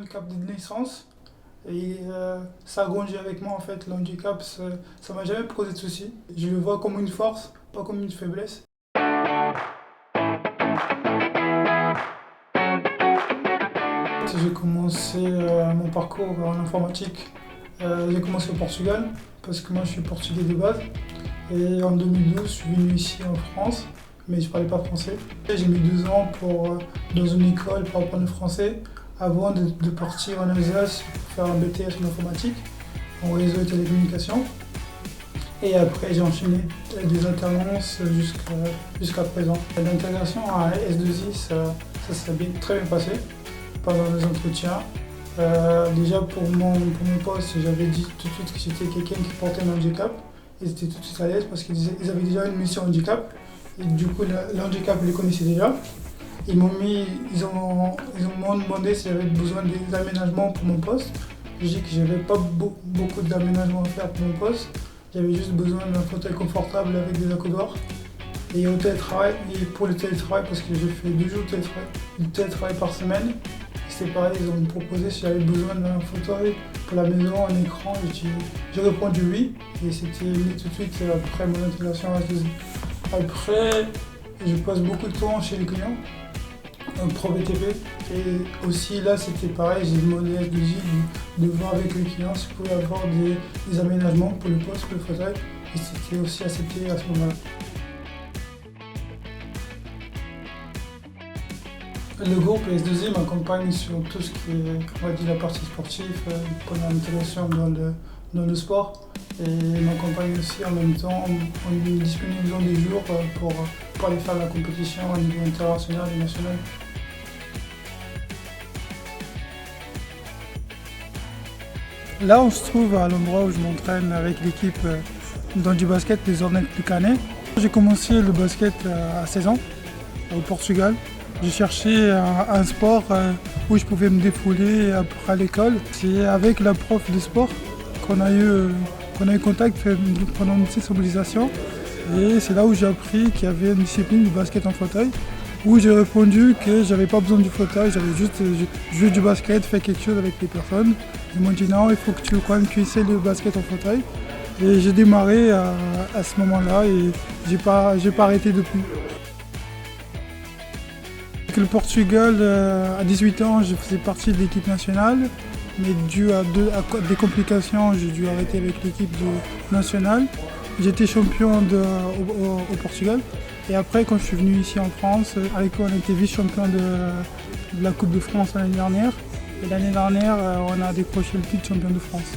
handicap de naissance. Et ça a grandi avec moi en fait. Le handicap, ça m'a jamais posé de soucis. Je le vois comme une force, pas comme une faiblesse. J'ai commencé mon parcours en informatique. J'ai commencé au Portugal, parce que moi je suis portugais de base. Et en 2012, je suis venu ici en France, mais je ne parlais pas français. J'ai mis 2 ans dans une école pour apprendre le français, avant de partir en Alsace pour faire un BTS en informatique, en réseau et télécommunications. Et après, j'ai enchaîné des alternances jusqu'à présent. L'intégration à S2I, ça s'est très bien passé pendant les entretiens. Déjà pour mon poste, j'avais dit tout de suite que j'étais quelqu'un qui portait un handicap. Ils étaient tout de suite à l'aise parce qu'ils avaient déjà une mission handicap. Et du coup, le handicap, ils le connaissaient déjà. Ils m'ont demandé si j'avais besoin d'aménagements pour mon poste. J'ai dit que je n'avais pas beaucoup d'aménagements à faire pour mon poste. J'avais juste besoin d'un fauteuil confortable avec des accoudoirs. Et au télétravail, et pour le télétravail, parce que j'ai fait 2 jours de télétravail par semaine, c'était pareil, ils ont proposé si j'avais besoin d'un fauteuil pour la maison, un écran. J'ai répondu oui, et c'était mis tout de suite après mon intégration à S2I. Après, je passe beaucoup de temps chez les clients, pro BTP, et aussi là c'était pareil, j'ai demandé à S2I de voir avec les clients si je pouvais avoir des aménagements pour le poste, pour le fauteuil, et c'était aussi accepté à ce moment-là. Le groupe S2I m'accompagne sur tout ce qui est, on va dire, la partie sportive, pendant l'intégration dans le sport. Et m'accompagne aussi en même temps en disponibilisant des jours pour aller faire la compétition au niveau international et national. Là, on se trouve à l'endroit où je m'entraîne avec l'équipe dans du basket des Hornets de Canet. J'ai commencé le basket à 16 ans au Portugal. J'ai cherché un sport où je pouvais me défouler après à l'école. C'est avec la prof de sport qu'on a eu contact pendant une sensibilisation. Et c'est là où j'ai appris qu'il y avait une discipline du basket en fauteuil, où j'ai répondu que j'avais pas besoin du fauteuil, j'avais juste joué du basket, fait quelque chose avec les personnes. Ils m'ont dit non, il faut que tu essaies le basket en fauteuil. Et j'ai démarré à ce moment-là et j'ai pas arrêté depuis. Avec le Portugal, à 18 ans, je faisais partie de l'équipe nationale, mais dû à des complications, j'ai dû arrêter avec l'équipe nationale. J'étais champion au Portugal. Et après, quand je suis venu ici en France, avec on était vice-champion de la Coupe de France l'année dernière. Et l'année dernière, on a décroché le titre de champion de France.